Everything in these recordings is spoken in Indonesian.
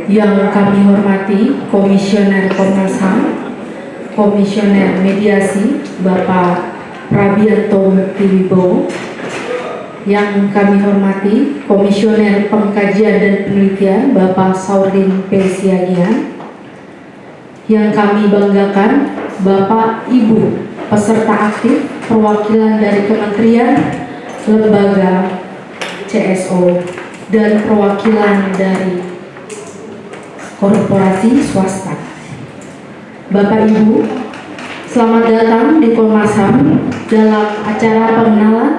Yang kami hormati Komisioner Komnas HAM, Komisioner Mediasi Bapak Prabianto Mukti Wibowo, yang kami hormati Komisioner Pengkajian dan Penelitian Bapak Saudin P. Siagian, yang kami banggakan Bapak Ibu peserta aktif perwakilan dari kementerian, lembaga, CSO, dan perwakilan dari korporasi swasta. Bapak Ibu, selamat datang di Komnas HAM dalam acara pengenalan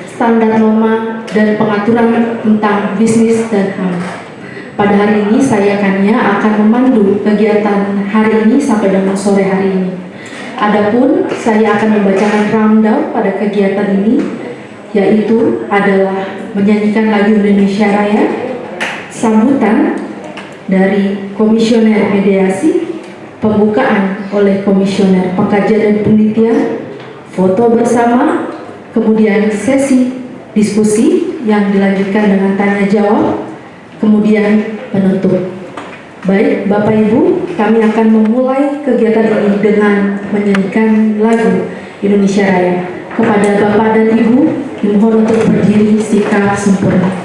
standar norma dan pengaturan tentang bisnis dan HAM. Pada hari ini saya akan memandu kegiatan hari ini sampai dengan sore hari ini. Adapun saya akan membacakan rundown pada kegiatan ini, yaitu adalah menyanyikan lagu Indonesia Raya, sambutan dari Komisioner Mediasi, pembukaan oleh Komisioner Pengkajian dan Penelitian, foto bersama, kemudian sesi diskusi yang dilanjutkan dengan tanya jawab, kemudian penutup. Baik, Bapak Ibu, kami akan memulai kegiatan ini dengan menyanyikan lagu Indonesia Raya. Kepada Bapak dan Ibu, dimohon untuk berdiri sikap sempurna.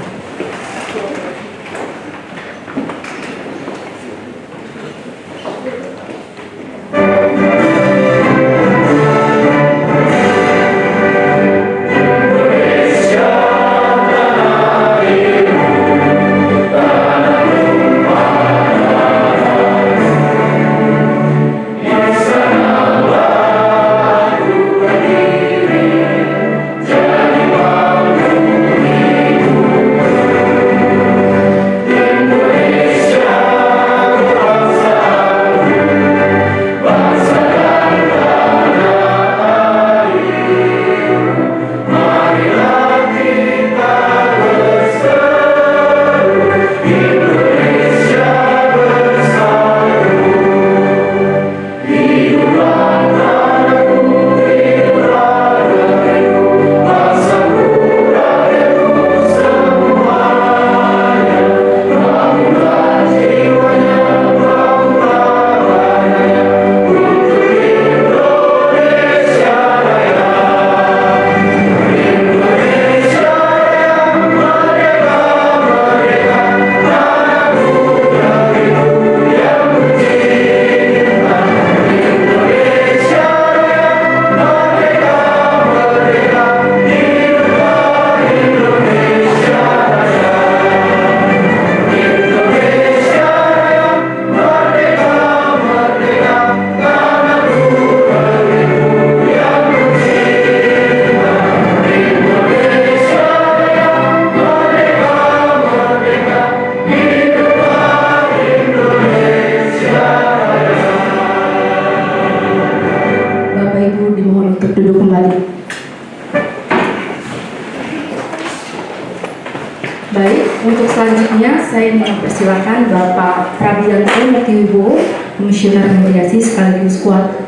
Saya mempersilakan Bapak Prabianto Mukti Wibowo, Komisioner Mediasi sekaligus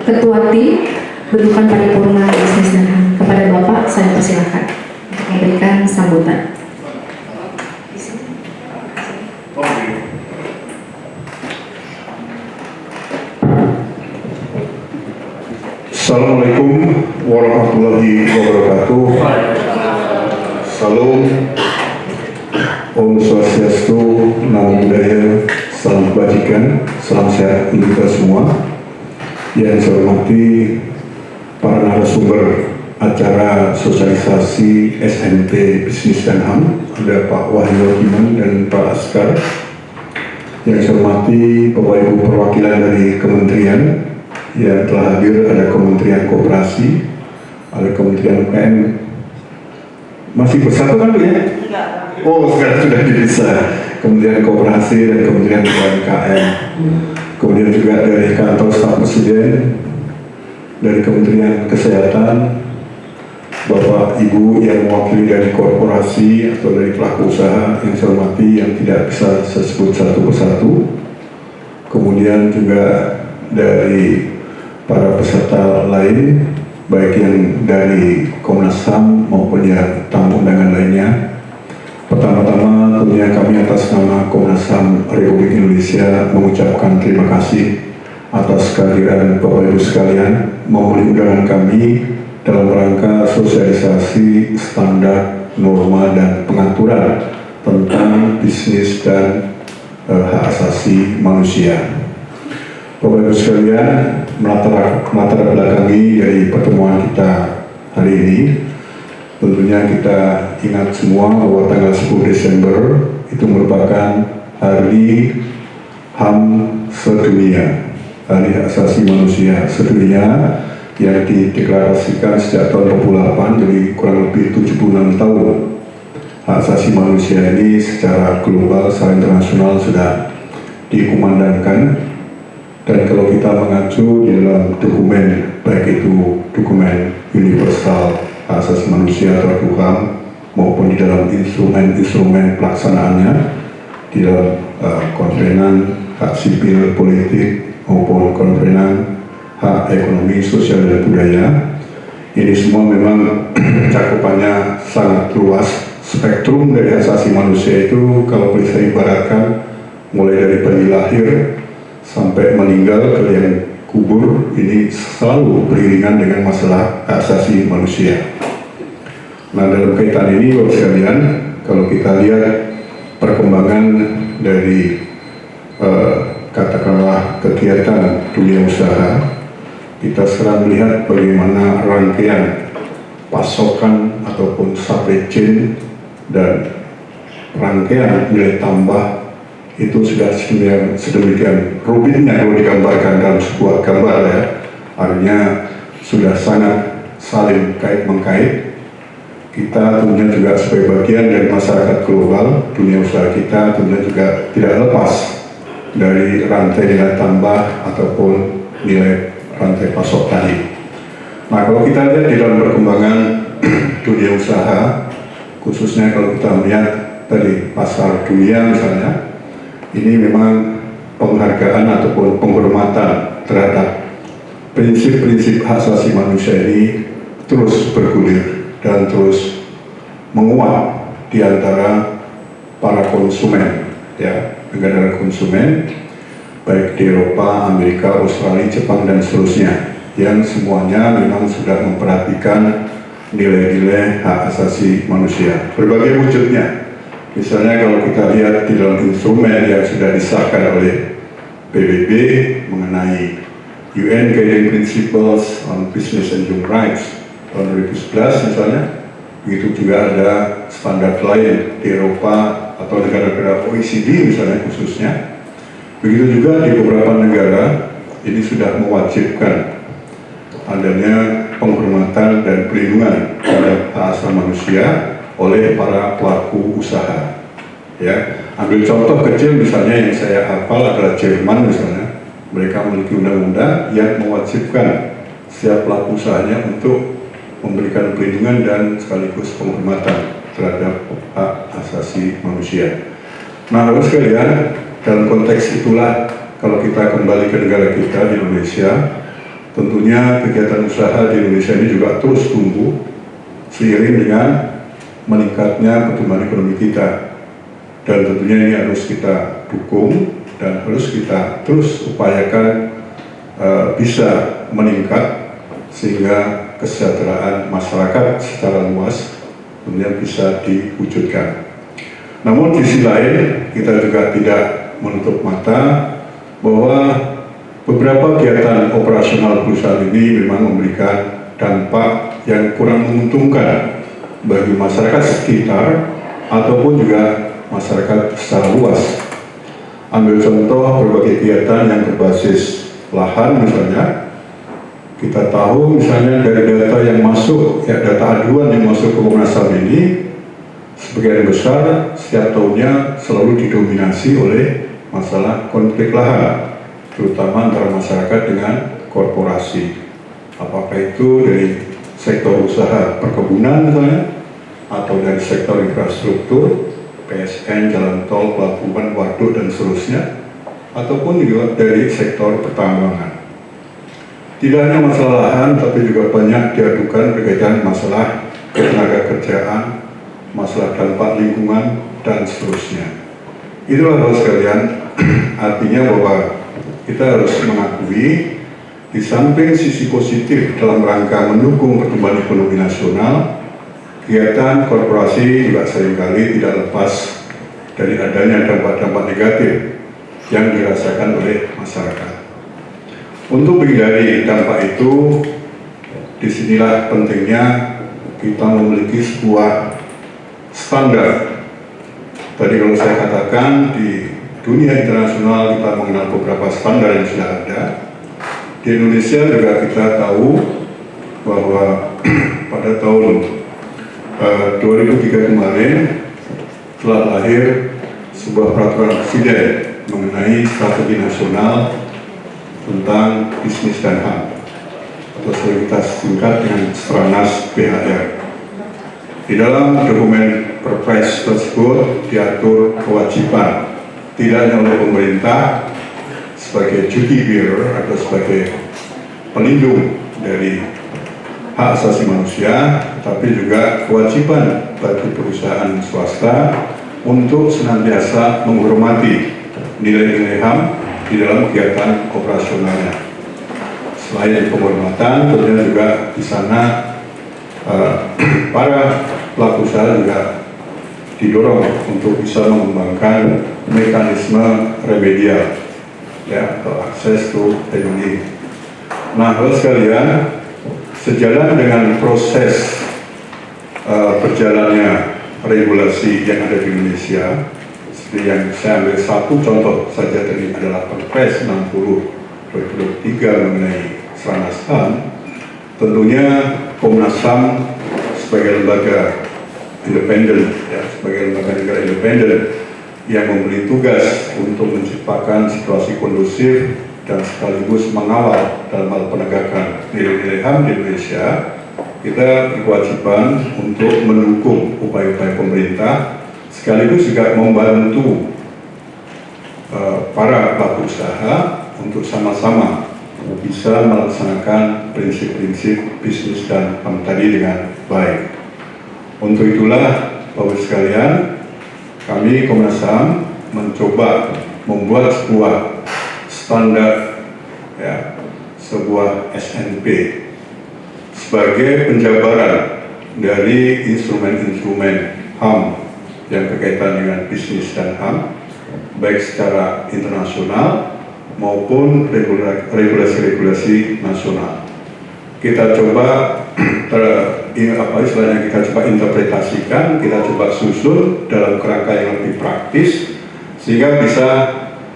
Ketua Tim Bentukan Paripurna Bisnis dan HAM. Kepada Bapak saya persilakan untuk memberikan sambutan. Assalamualaikum warahmatullahi wabarakatuh. Salam. Om Swastiastu, Namo Buddhaya, salam kebajikan, salam sehat untuk kita semua. Yang saya hormati para narasumber acara sosialisasi SMT Bisnis dan HAM, ada Pak Wahyu Hakiman dan Pak Askar. Yang saya hormati Bapak Ibu perwakilan dari kementerian yang telah hadir, ada Kementerian Koperasi, ada Kementerian UKM. Masih bersatu kan Bu ya? Oh, sekarang sudah dipisah. Kementerian Koperasi dan Kementerian UMKM. Kemudian juga dari kantor staf presiden, dari Kementerian Kesehatan, Bapak Ibu yang mewakili dari korporasi atau dari pelaku usaha yang saya hormati yang tidak bisa saya sebut satu persatu. Kemudian juga dari para peserta lain, baik yang dari Komnas HAM maupun yang tamu undangan lainnya. Pertama-tama tentunya kami atas nama Komnas HAM Republik Indonesia mengucapkan terima kasih atas kehadiran Bapak Ibu sekalian memenuhi undangan kami dalam rangka sosialisasi standar, norma, dan pengaturan tentang bisnis dan hak asasi manusia. Bapak Ibu sekalian, melatar belakangi dari pertemuan kita hari ini, tentunya kita ingat semua bahwa tanggal 10 Desember itu merupakan Hari HAM sedunia, Hari Hak Asasi Manusia sedunia yang dideklarasikan sejak tahun 2008, jadi kurang lebih 76 tahun. Hak asasi manusia ini secara global, secara internasional sudah dikumandangkan, dan kalau kita mengacu di dalam dokumen, baik itu dokumen universal hak asasi manusia atau HAM maupun di dalam instrumen pelaksanaannya di dalam konvenan hak sipil politik maupun konvenan hak ekonomi sosial dan budaya, ini semua memang cakupannya sangat luas. Spektrum dari hak asasi manusia itu kalau bisa ibaratkan mulai dari bayi lahir sampai meninggal ke liang kubur, ini selalu beriringan dengan masalah hak asasi manusia. Nah, dalam kaitan ini Bapak sekalian, kalau kita lihat perkembangan dari katakanlah kegiatan dunia usaha, kita sekarang melihat bagaimana rangkaian pasokan ataupun supply chain dan rangkaian nilai tambah itu sudah sedemikian rumitnya kalau digambarkan dalam sebuah gambar ya. Artinya sudah sangat saling kait-mengkait. Kita tentunya juga sebagai bagian dari masyarakat global, dunia usaha kita tentunya juga tidak lepas dari rantai nilai tambah ataupun nilai rantai pasok tadi. Nah, kalau kita lihat di dalam perkembangan dunia usaha, khususnya kalau kita melihat tadi pasar dunia misalnya, ini memang penghargaan ataupun penghormatan terhadap prinsip-prinsip hak asasi manusia ini terus bergulir dan terus menguat di antara para konsumen, ya, negara konsumen, baik di Eropa, Amerika, Australia, Jepang, dan seterusnya, yang semuanya memang sudah memperhatikan nilai-nilai hak asasi manusia, berbagai wujudnya. Misalnya kalau kita lihat di dalam instrumen yang sudah disahkan oleh PBB mengenai UN Guiding Principles on Business and Human Rights tahun 2011 misalnya, begitu juga ada standar lain di Eropa atau negara-negara OECD misalnya khususnya. Begitu juga di beberapa negara ini sudah mewajibkan adanya penghormatan dan perlindungan terhadap hak asasi manusia oleh para pelaku usaha. Ya, ambil contoh kecil misalnya yang saya hafal adalah Jerman misalnya, mereka memiliki undang-undang yang mewajibkan setiap pelaku usahanya untuk memberikan perlindungan dan sekaligus penghormatan terhadap hak asasi manusia. Nah, Bapak sekalian, dalam konteks itulah kalau kita kembali ke negara kita di Indonesia, tentunya kegiatan usaha di Indonesia ini juga terus tumbuh seiring dengan meningkatnya pertumbuhan ekonomi kita, dan tentunya ini harus kita dukung dan harus kita terus upayakan bisa meningkat sehingga kesejahteraan masyarakat secara luas tentunya bisa diwujudkan. Namun di sisi lain kita juga tidak menutup mata bahwa beberapa kegiatan operasional perusahaan ini memang memberikan dampak yang kurang menguntungkan bagi masyarakat sekitar ataupun juga masyarakat secara luas. Ambil contoh berbagai kegiatan yang berbasis lahan misalnya, kita tahu misalnya dari data yang masuk, ya data aduan yang masuk ke Komnas HAM ini, sebagian besar setiap tahunnya selalu didominasi oleh masalah konflik lahan, terutama antara masyarakat dengan korporasi. Apakah itu dari sektor usaha perkebunan misalnya, atau dari sektor infrastruktur, PSN, jalan tol, pelabuhan, waduk, dan seterusnya, ataupun juga dari sektor pertambangan. Tidak hanya masalah lahan, tapi juga banyak diadukan berkaitan masalah ketenaga kerjaan, masalah dampak lingkungan, dan seterusnya. Itulah Bapak sekalian, artinya bahwa kita harus mengakui di samping sisi positif dalam rangka mendukung pertumbuhan ekonomi nasional, kegiatan korporasi juga seringkali tidak lepas dari adanya dampak-dampak negatif yang dirasakan oleh masyarakat. Untuk menghindari dampak itu, disinilah pentingnya kita memiliki sebuah standar. Tadi kalau saya katakan di dunia internasional kita mengenal beberapa standar yang sudah ada. Di Indonesia juga kita tahu bahwa pada tahun 2003 kemarin telah lahir sebuah peraturan presiden mengenai strategi nasional tentang bisnis dan HAM, atau sering kita singkat dengan Stranas BHR. Di dalam dokumen Perpres tersebut diatur kewajiban tidak hanya oleh pemerintah sebagai duty bearer atau sebagai pelindung dari hak asasi manusia, tapi juga kewajiban bagi perusahaan swasta untuk senantiasa menghormati nilai-nilai HAM di dalam kegiatan operasionalnya. Selain penghormatan, tentunya juga di sana para pelaku usaha juga didorong untuk bisa mengembangkan mekanisme remedial, ya, atau akses to remedy. Nah, Bapak sekalian, sejalan dengan proses berjalannya regulasi yang ada di Indonesia, seperti yang saya ambil satu contoh saja tadi adalah Perpres 60 2023 mengenai Stranas HAM. Tentunya Komnas HAM sebagai lembaga independen, ya, sebagai lembaga negara independen yang memiliki tugas untuk menciptakan situasi kondusif dan sekaligus mengawal dalam hal penegakan nilai-nilai HAM di Indonesia, kita berkewajiban untuk mendukung upaya-upaya pemerintah sekaligus juga membantu para pelaku usaha untuk sama-sama bisa melaksanakan prinsip-prinsip bisnis dan HAM tadi dengan baik. Untuk itulah Bapak sekalian, kami Komnas HAM mencoba membuat sebuah standar, ya, sebuah SNP sebagai penjabaran dari instrumen-instrumen HAM yang berkaitan dengan bisnis dan HAM, baik secara internasional maupun regulasi-regulasi nasional. Kita coba istilahnya kita coba interpretasikan, kita coba susun dalam kerangka yang lebih praktis sehingga bisa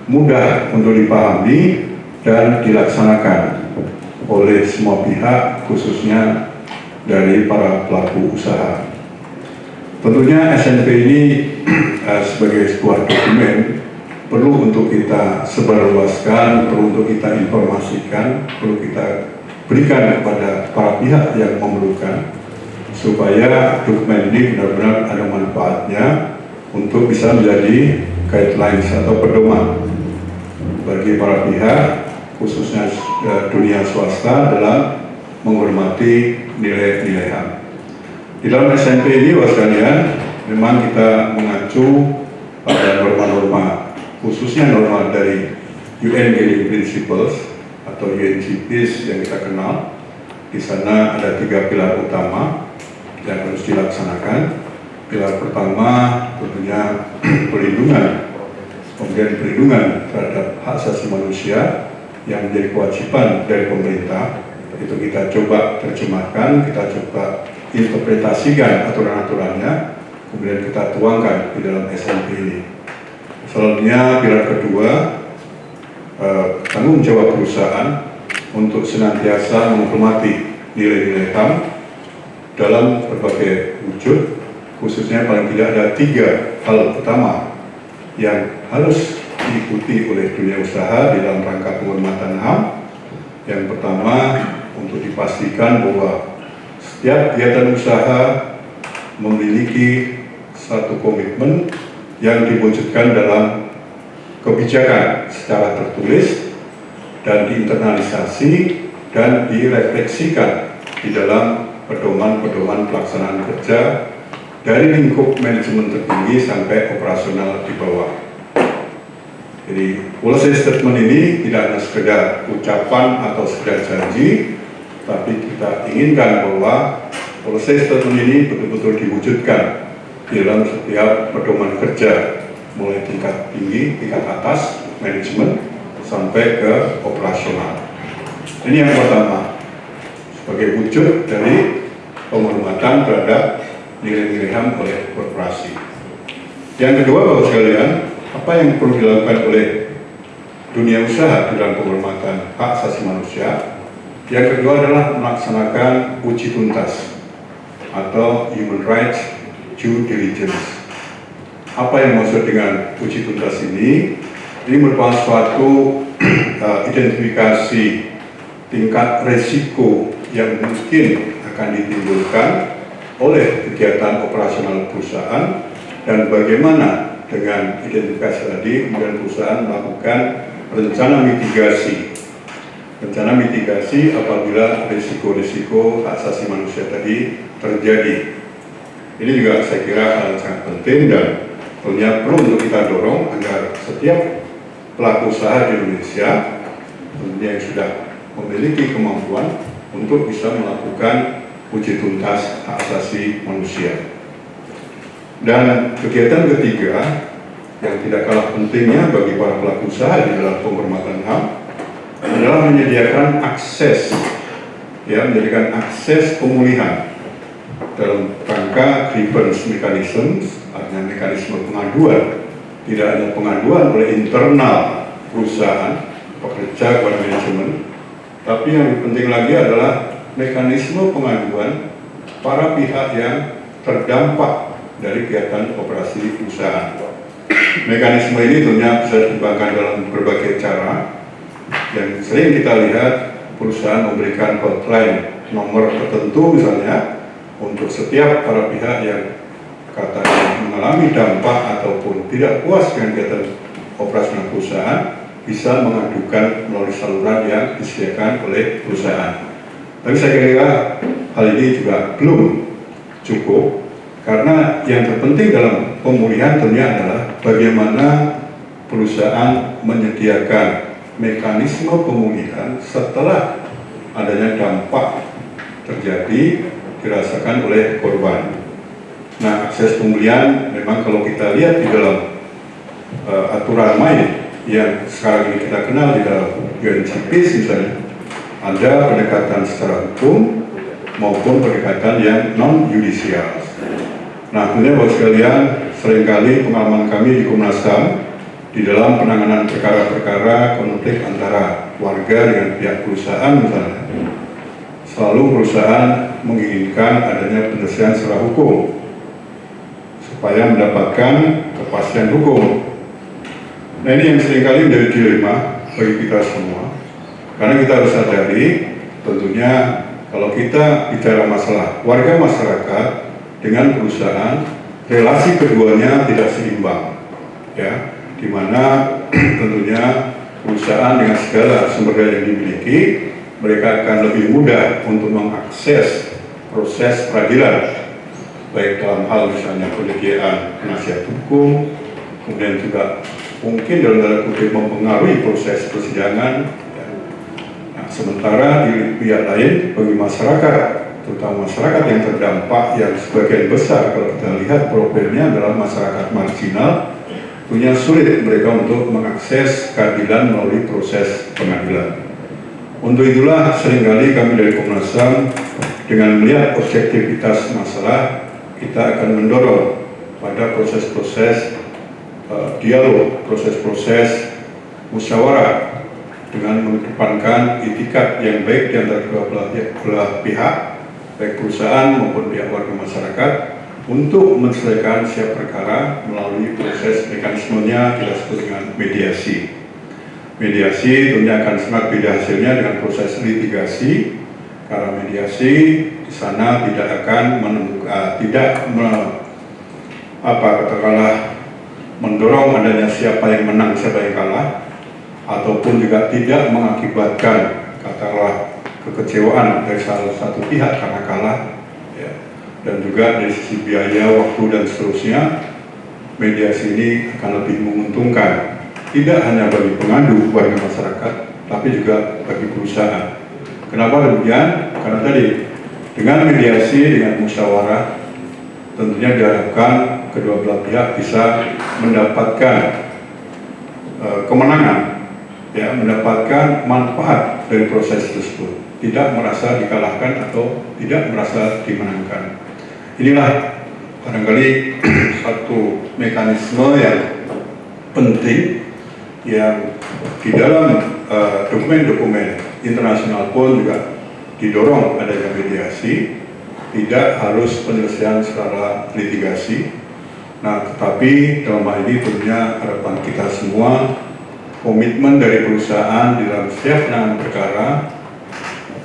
mudah untuk dipahami dan dilaksanakan oleh semua pihak, khususnya dari para pelaku usaha. Tentunya SNP ini sebagai sebuah dokumen perlu untuk kita sebarluaskan, perlu untuk kita informasikan, perlu kita berikan kepada para pihak yang memerlukan, supaya dokumen ini benar-benar ada manfaatnya untuk bisa menjadi guidelines atau pedoman bagi para pihak, khususnya dunia swasta dalam menghormati nilai-nilai HAM. Di dalam SNP ini, Bapak sekalian, memang kita mengacu pada norma-norma, khususnya norma dari UN Guiding Principles atau UNGPs yang kita kenal. Di sana ada 3 pilar utama yang harus dilaksanakan. Pilar pertama tentunya perlindungan, kemudian perlindungan terhadap hak asasi manusia yang menjadi kewajiban dari pemerintah. Itu kita coba terjemahkan, kita coba interpretasikan aturan-aturannya, kemudian kita tuangkan di dalam SNP ini. Selanjutnya pilar kedua, tanggung jawab perusahaan untuk senantiasa menghormati nilai-nilai HAM dalam berbagai wujud, khususnya paling tidak ada 3 hal utama yang harus diikuti oleh dunia usaha di dalam rangka penghormatan HAM. Yang pertama, untuk dipastikan bahwa setiap kegiatan usaha memiliki satu komitmen yang diwujudkan dalam kebijakan secara tertulis dan diinternalisasi dan direfleksikan di dalam pedoman-pedoman pelaksanaan kerja dari lingkup manajemen tertinggi sampai operasional di bawah. Jadi policy statement ini tidak hanya sekedar ucapan atau sekedar janji, tapi kita inginkan bahwa policy statement ini betul-betul diwujudkan di dalam setiap pedoman kerja, mulai tingkat tinggi, tingkat atas, manajemen, sampai ke operasional. Ini yang pertama, sebagai wujud dari penghormatan terhadap nilai-nilai HAM oleh korporasi. Yang kedua, Bapak sekalian, apa yang perlu dilakukan oleh dunia usaha di dalam penghormatan hak asasi manusia? Yang kedua adalah melaksanakan uji tuntas atau human rights due diligence. Apa yang maksud dengan uji tuntas ini? Ini merupakan suatu identifikasi tingkat resiko yang mungkin akan ditimbulkan oleh kegiatan operasional perusahaan, dan bagaimana dengan identifikasi tadi kemudian perusahaan melakukan rencana mitigasi apabila risiko-risiko hak asasi manusia tadi terjadi. Ini juga saya kira hal yang sangat penting dan tentunya perlu untuk kita dorong agar setiap pelaku usaha di Indonesia tentunya yang sudah memiliki kemampuan untuk bisa melakukan uji tuntas hak asasi manusia. Dan kegiatan ketiga yang tidak kalah pentingnya bagi para pelaku usaha di dalam penghormatan HAM adalah menyediakan akses pemulihan dalam rangka grievance mechanism, artinya mekanisme pengaduan. Tidak hanya pengaduan oleh internal perusahaan, pekerja kepada manajemen, tapi yang lebih penting lagi adalah mekanisme pengaduan para pihak yang terdampak dari kegiatan operasi perusahaan. Mekanisme ini tentunya bisa dikembangkan dalam berbagai cara. Yang sering kita lihat perusahaan memberikan hotline nomor tertentu misalnya untuk setiap para pihak yang katakan mengalami dampak ataupun tidak puas dengan kegiatan operasional perusahaan bisa mengadukan melalui saluran yang disediakan oleh perusahaan. Tapi saya kira hal ini juga belum cukup, karena yang terpenting dalam pemulihan tentunya adalah bagaimana perusahaan menyediakan mekanisme pemulihan setelah adanya dampak terjadi dirasakan oleh korban. Nah, akses pemulihan memang kalau kita lihat di dalam aturan main yang sekarang ini kita kenal di dalam UNCIPS misalnya, ada pendekatan secara hukum maupun pendekatan yang non-yudisial. Nah, tentunya Bapak sekalian, seringkali pengalaman kami di Komnas HAM di dalam penanganan perkara-perkara konflik antara warga dengan pihak perusahaan misalnya, selalu perusahaan menginginkan adanya penyelesaian secara hukum supaya mendapatkan kepastian hukum. Nah, ini yang seringkali menjadi dilema bagi kita semua, karena kita harus sadari tentunya kalau kita bicara masalah warga masyarakat dengan perusahaan, relasi keduanya tidak seimbang, ya, di mana tentunya perusahaan dengan segala sumber daya yang dimiliki, mereka akan lebih mudah untuk mengakses proses peradilan, baik dalam hal misalnya penyediaan penasihat hukum, kemudian juga mungkin dalam tanda kutip mempengaruhi proses persidangan. Nah, sementara di pihak lain bagi masyarakat, terutama masyarakat yang terdampak yang sebagian besar kalau kita lihat profilnya adalah masyarakat marginal, punya sulit mereka untuk mengakses keadilan melalui proses pengadilan. Untuk itulah seringkali kami dari Komnas HAM dengan melihat objektivitas masalah, kita akan mendorong pada proses-proses dialog, proses-proses musyawarah dengan mengedepankan itikat yang baik di antara kedua belah pihak, baik perusahaan maupun pihak warga masyarakat, untuk menyelesaikan setiap perkara melalui proses mekanismenya kita sebut dengan mediasi. Mediasi tentunya akan sangat beda hasilnya dengan proses litigasi, karena mediasi di sana tidak akan mendorong adanya siapa yang menang, siapa yang kalah, ataupun juga tidak mengakibatkan katakanlah kekecewaan dari salah satu pihak karena kalah. Ya. dan juga dari sisi biaya, waktu dan seterusnya, mediasi ini akan lebih menguntungkan tidak hanya bagi pengadu warga masyarakat, tapi juga bagi perusahaan. Kenapa demikian? Karena tadi dengan mediasi, dengan musyawarah, tentunya diharapkan kedua belah pihak bisa mendapatkan kemenangan, ya, mendapatkan manfaat dari proses tersebut, tidak merasa dikalahkan atau tidak merasa dimenangkan. Inilah barangkali satu mekanisme yang penting yang di dalam dokumen-dokumen internasional pun juga didorong adanya mediasi, tidak harus penyelesaian secara litigasi. Nah, tetapi dalam hal ini tentunya harapan kita semua, komitmen dari perusahaan di dalam setiap penanganan perkara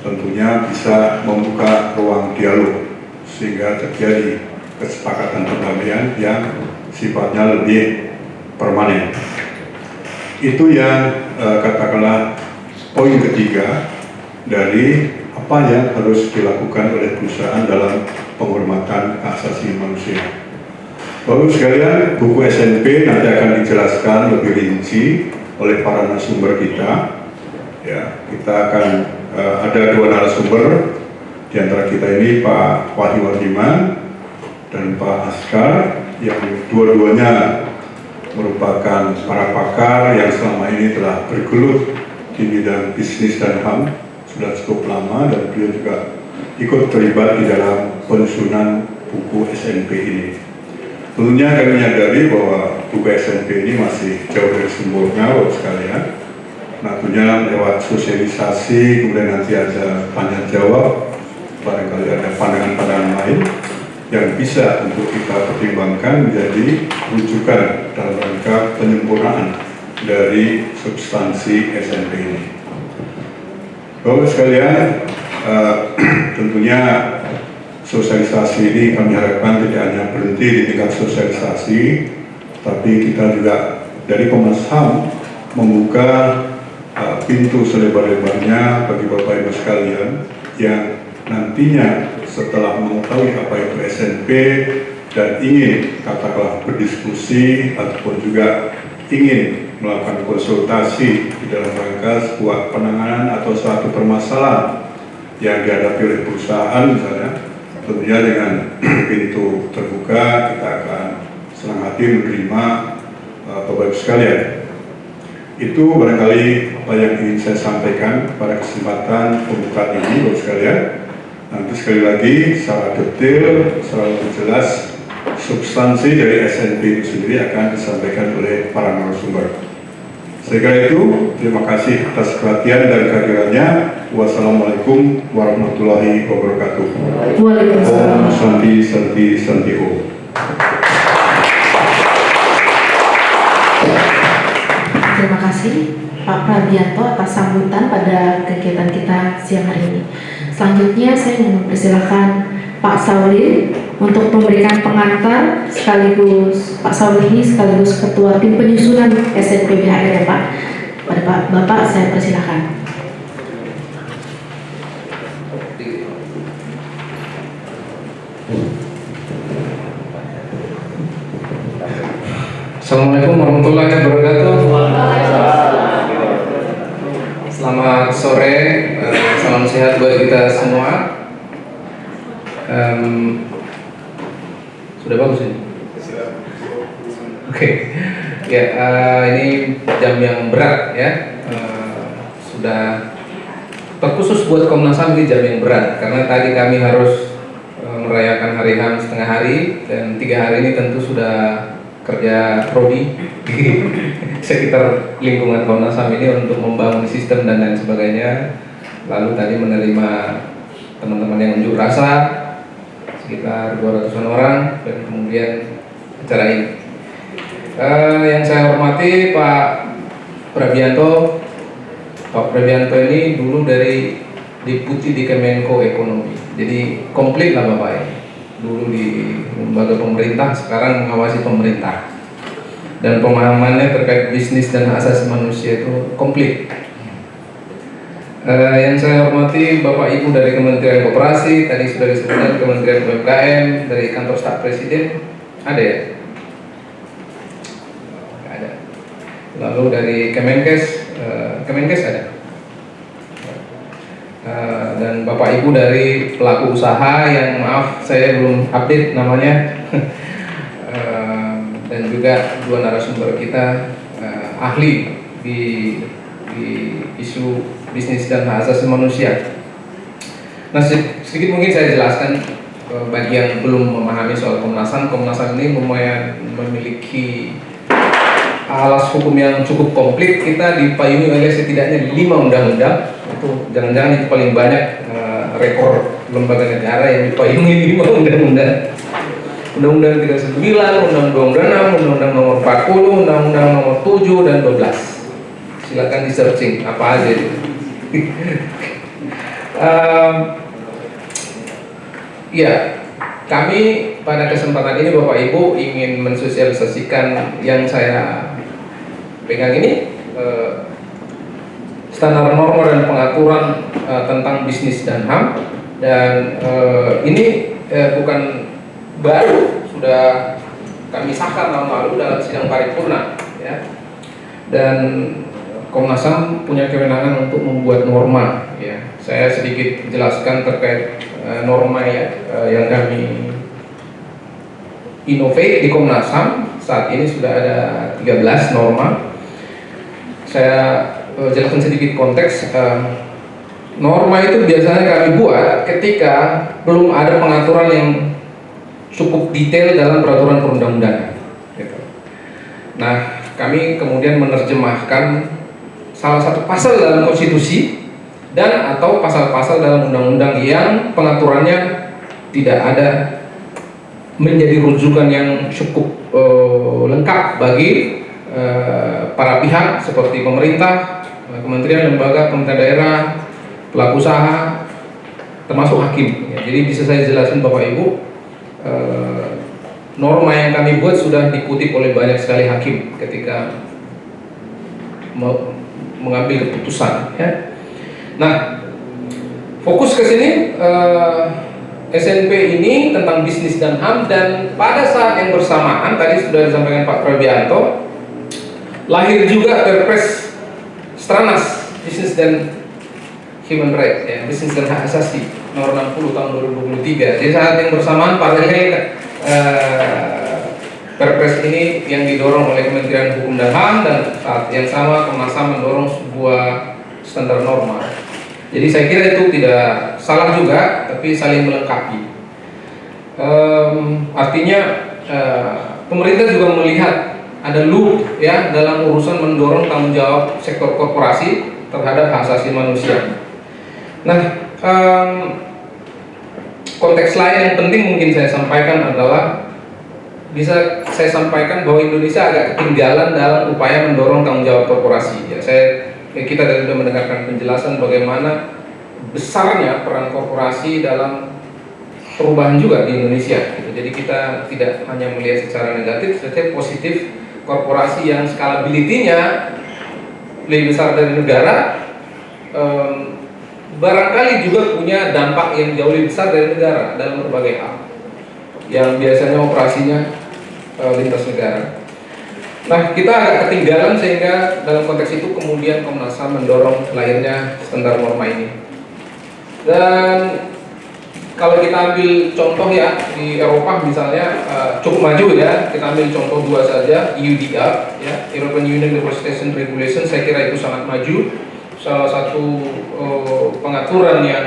tentunya bisa membuka ruang dialog sehingga terjadi kesepakatan perdamaian yang sifatnya lebih permanen. Itu yang katakanlah poin ketiga dari apa yang harus dilakukan oleh perusahaan dalam penghormatan hak asasi manusia. Bapak sekalian, buku SNP nanti akan dijelaskan lebih rinci oleh para narasumber kita. Ya, kita akan ada dua narasumber di antara kita ini, Pak Wahyu Wardiman dan Pak Askar, yang dua-duanya merupakan para pakar yang selama ini telah bergelut di bidang bisnis dan HAM sudah cukup lama, dan beliau juga ikut terlibat di dalam penyusunan buku SNP ini. Tentunya kami menyadari bahwa buku SNP ini masih jauh dari sempurna, Bapak sekalian. Nah, tentunya lewat sosialisasi, kemudian nanti ada tanya jawab, barangkali ada pandangan-pandangan lain yang bisa untuk kita pertimbangkan menjadi rujukan dalam rangka penyempurnaan dari substansi SNP ini. Bapak sekalian, tentunya sosialisasi ini kami harapkan tidak hanya berhenti di tingkat sosialisasi, tapi kita juga dari Komnas HAM membuka pintu selebar-lebarnya bagi Bapak Ibu sekalian yang nantinya setelah mengetahui apa itu SNP dan ingin katakanlah berdiskusi ataupun juga ingin melakukan konsultasi di dalam rangka sebuah penanganan atau suatu permasalahan yang dihadapi oleh perusahaan misalnya, tentunya dengan pintu terbuka kita akan senang hati menerima Bapak Ibu sekalian. Itu barangkali apa yang ingin saya sampaikan pada kesempatan pembukaan ini, Bapak sekalian. Nanti sekali lagi secara detail, secara lebih jelas substansi dari SNP itu sendiri akan disampaikan oleh para narasumber. Sekali itu, terima kasih atas perhatian dan kehadirannya. Wassalamualaikum warahmatullahi wabarakatuh. Waalaikumsalam. Om Santi Santi Santi Om. Terima kasih Pak Prabianto atas sambutan pada kegiatan kita siang hari ini. Selanjutnya saya ingin mempersilahkan Pak Sauli untuk memberikan pengantar, sekaligus Pak Sauli ini sekaligus Ketua Tim Penyusunan SNP BHR ya Pak. Pada Bapak saya persilahkan. Assalamualaikum warahmatullahi wabarakatuh. Selamat sore, salam sehat buat kita semua. Sudah bagus ini? Oke. Ya, ini jam yang berat ya. Sudah terkhusus buat Komnas HAM ini jam yang berat karena tadi kami harus merayakan hari HAM setengah hari dan 3 hari ini tentu sudah kerja prodi di sekitar lingkungan Komnas HAM ini untuk membangun sistem dan lain sebagainya. Lalu tadi menerima teman-teman yang unjuk rasa sekitar 200-an orang dan kemudian acara ini. Yang saya hormati Pak Prabianto. Pak Prabianto ini dulu dari Deputi di Kemenko Ekonomi, jadi komplit lah Bapak ini. Dulu di lembaga pemerintah, sekarang mengawasi pemerintah. Dan pemahamannya terkait bisnis dan hak asasi manusia itu komplit. Yang saya hormati Bapak Ibu dari Kementerian Koperasi, tadi sudah disebutkan Kementerian UMKM, dari Kantor Staf Presiden, ada ya? Nggak ada. Lalu dari Kemenkes, Kemenkes ada. Dan Bapak Ibu dari pelaku usaha yang maaf saya belum update namanya, dan juga dua narasumber kita ahli di isu bisnis dan hak asasi manusia. Nah, sedikit mungkin saya jelaskan bagi yang belum memahami soal Komnas HAM. Komnas HAM ini lumayan memiliki alas hukum yang cukup komplit. Kita dipayungi oleh setidaknya 5 undang-undang. Itu jangan-jangan itu paling banyak rekor lembaga negara yang dipayungi 5 undang-undang. Undang-Undang 39, Undang-Undang 26, Undang-Undang nomor 40, Undang-Undang nomor 7 dan 12. Silakan di searching apa aja itu. Ya, kami pada kesempatan ini Bapak Ibu ingin mensosialisasikan yang saya pegang ini, standar norma dan pengaturan tentang bisnis dan HAM, dan ini bukan baru, sudah kami sahkan tahun lalu dalam sidang paripurna, ya. Dan Komnas HAM punya kewenangan untuk membuat norma, ya. Saya sedikit jelaskan terkait norma ya, yang kami innovate di Komnas HAM. Saat ini sudah ada 13 norma. Saya jelaskan sedikit konteks. Norma itu biasanya kami buat ketika belum ada pengaturan yang cukup detail dalam peraturan perundang-undangan, gitu. Nah, kami kemudian menerjemahkan salah satu pasal dalam konstitusi dan atau pasal-pasal dalam undang-undang yang pengaturannya tidak ada menjadi rujukan yang cukup lengkap bagi para pihak seperti pemerintah, kementerian, lembaga, pemerintah daerah, pelaku usaha, termasuk hakim. Ya, jadi bisa saya jelaskan Bapak Ibu, norma yang kami buat sudah dikutip oleh banyak sekali hakim ketika mengambil keputusan, ya. Nah, fokus ke sini, SNP ini tentang bisnis dan HAM, dan pada saat yang bersamaan tadi sudah disampaikan Pak Prabianto, lahir juga Perpres Stranas Bisnis dan Human Rights, ya, bisnis dan hak asasi nomor 60 tahun 2023. Jadi saat yang bersamaan paralel Perpres ini yang didorong oleh Kementerian Hukum dan HAM, dan saat yang sama Komnas HAM mendorong sebuah standar norma. Jadi saya kira itu tidak salah juga, tapi saling melengkapi. Artinya pemerintah juga melihat ada loop, ya, dalam urusan mendorong tanggung jawab sektor korporasi terhadap hak asasi manusia. Nah, konteks lain yang penting mungkin saya sampaikan adalah, bisa saya sampaikan bahwa Indonesia agak ketinggalan dalam upaya mendorong tanggung jawab korporasi. Ya, kita tadi sudah mendengarkan penjelasan bagaimana besarnya peran korporasi dalam perubahan juga di Indonesia. Gitu. Jadi kita tidak hanya melihat secara negatif, tetapi positif. Korporasi yang scalability-nya lebih besar dari negara, barangkali juga punya dampak yang jauh lebih besar dari negara dalam berbagai hal yang biasanya operasinya lintas negara. Nah, kita agak ketinggalan, sehingga dalam konteks itu kemudian Komnas HAM mendorong lahirnya standar norma ini. Dan kalau kita ambil contoh, ya, di Eropa misalnya cukup maju, ya. Kita ambil contoh dua saja, EUDR, ya, European Union Deforestation Regulation. Saya kira itu sangat maju, salah satu pengaturan yang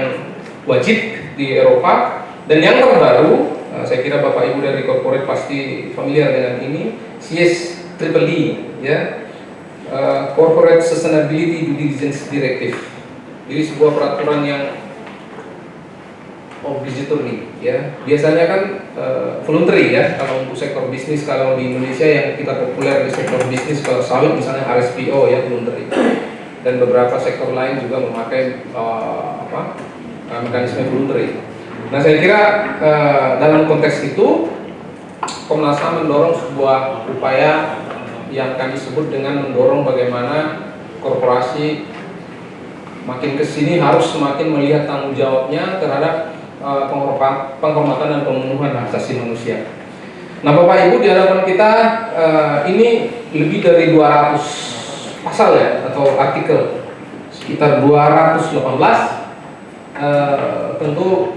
wajib di Eropa. Dan yang terbaru, saya kira Bapak Ibu dari corporate pasti familiar dengan ini, CSDDD, ya, Corporate Sustainability Due Diligence Directive. Jadi sebuah peraturan yang obligatory, ya. Biasanya kan voluntary, ya, kalau untuk sektor bisnis. Kalau di Indonesia yang kita populer di sektor bisnis, kalau sawit misalnya RSPO, ya, voluntary. Dan beberapa sektor lain juga memakai mekanisme voluntary. Nah, saya kira dalam konteks itu Komnas HAM mendorong sebuah upaya yang kami sebut dengan mendorong bagaimana korporasi makin kesini harus semakin melihat tanggung jawabnya terhadap penghormatan dan pemenuhan hak asasi manusia. Nah, Bapak Ibu, di hadapan kita ini lebih dari 200 pasal ya atau artikel, sekitar 218. Tentu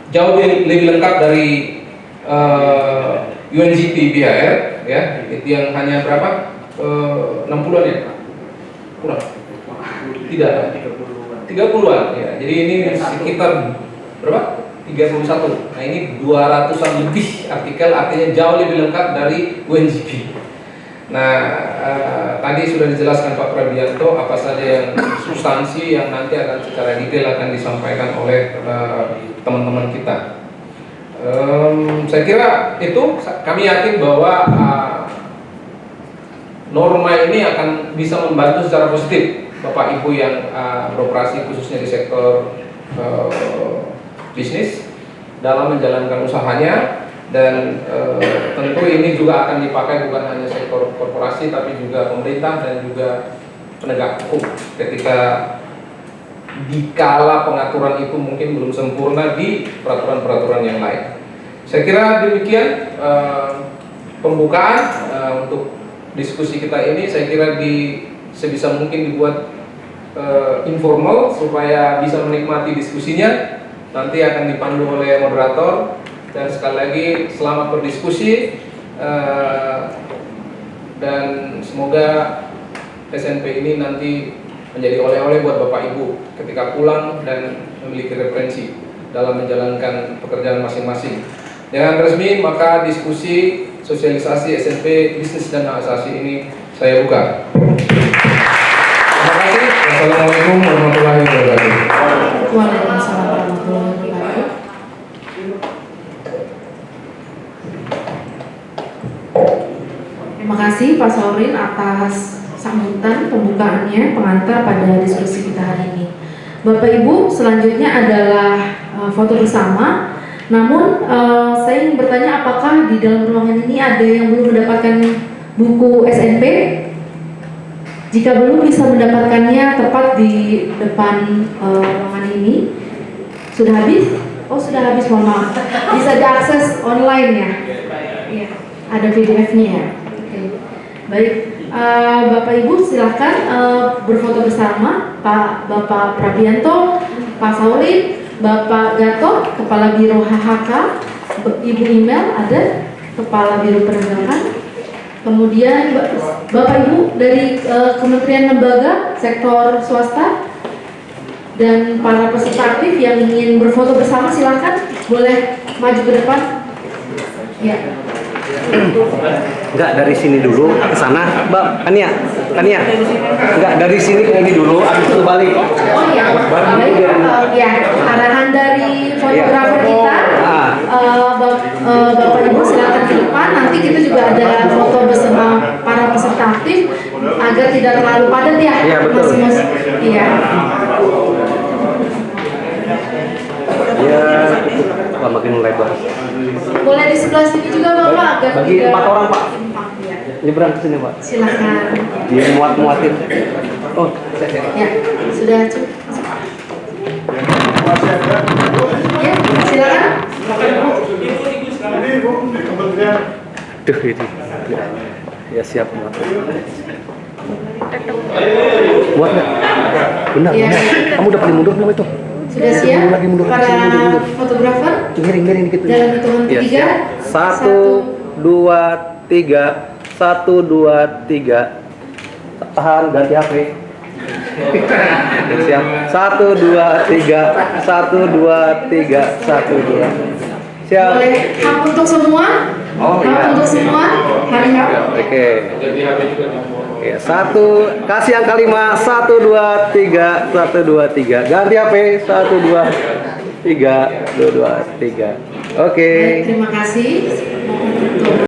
jauh lebih lengkap dari UNGP BHR ya, itu yang hanya berapa? 60-an ya? Kurang? Tidak, 30-an ya. Jadi ini sekitar berapa? 31. Nah, ini 200-an lebih artikel, artinya jauh lebih lengkap dari UNGP. Nah, tadi sudah dijelaskan Pak Prabianto apa saja yang substansi yang nanti akan secara detail akan disampaikan oleh teman-teman kita. Saya kira itu, kami yakin bahwa norma ini akan bisa membantu secara positif Bapak Ibu yang beroperasi khususnya di sektor bisnis dalam menjalankan usahanya. Dan tentu ini juga akan dipakai bukan hanya sektor korporasi tapi juga pemerintah dan juga penegak hukum ketika dikala pengaturan itu mungkin belum sempurna di peraturan-peraturan yang lain. Saya kira demikian pembukaan untuk diskusi kita ini. Saya kira sebisa mungkin dibuat informal supaya bisa menikmati diskusinya. Nanti akan dipandu oleh moderator. Dan sekali lagi selamat berdiskusi dan semoga SNP ini nanti menjadi oleh-oleh buat Bapak Ibu ketika pulang dan memiliki referensi dalam menjalankan pekerjaan masing-masing. Dengan resmi maka diskusi sosialisasi SNP Bisnis dan Hak Asasi ini saya buka. Terima kasih. Wassalamualaikum warahmatullahi wabarakatuh. Waalaikumsalam warahmatullahi wabarakatuh. Terima kasih Pak Saurin atas sambutan pembukaannya, pengantar pada diskusi kita hari ini. Bapak Ibu, selanjutnya adalah foto bersama. Namun saya ingin bertanya, apakah di dalam ruangan ini ada yang belum mendapatkan buku SNP? Jika belum, bisa mendapatkannya tepat di depan ruangan ini. Sudah habis? Oh, sudah habis, mohon maaf. Bisa diakses online ya? Iya, ada PDF-nya ya. Oke. Baik, Bapak Ibu silakan berfoto bersama. Bapak Prabianto, Pak Saurin, Bapak Gatot, Kepala Biro HHK, Ibu Email ada, Kepala Biro Penegakan. Kemudian Bapak Ibu dari Kementerian Lembaga Sektor Swasta dan para peserta aktif yang ingin berfoto bersama silakan boleh maju ke depan. Ya. Enggak, dari sini dulu ke sana, Mbak Kania. Enggak, dari sini ke ini dulu, habis itu balik. Oh iya, baik. Ya, arahan dari fotografer kita. Bapak Ibu silakan ke depan. Nanti kita juga ada foto bersama para peserta aktif agar tidak terlalu padat ya. Iya, betul. Iya. Ya, Pak, makin lebar. Boleh di sebelah sini juga Bapak agar Bagi tidak 4 orang, Pak. timpang, ya. Nyebrang ke sini, Pak. Silakan. Dia muat-muatin. Oh, Ya, sudah cukup. Ya, silakan. Duh, ini. Ya, siap, Mbak. Muat nggak? Benar, Ya. benar. Kamu udah paling mundur belum itu? Sudah siap? Mundur, Para mundur. fotografer Miring dikit. dalam hitungan Ya, ketiga. siap. 1, 2, 3. 1, 2, 3. Tahan, ganti HP. Siap. 1, 2, 3. 1, 2, 3. 1, 2. Siap. Boleh hak untuk semua? Oh, hak iya. untuk semua? Hari hak. Oke. Jadi HP juga di Oke, 1, kasih yang kelima. 1, 2, 3. 1, 2, 3. Ganti HP. 1, 2, 3. 2, 2, 3. Oke. Baik, terima kasih. Mohon untuk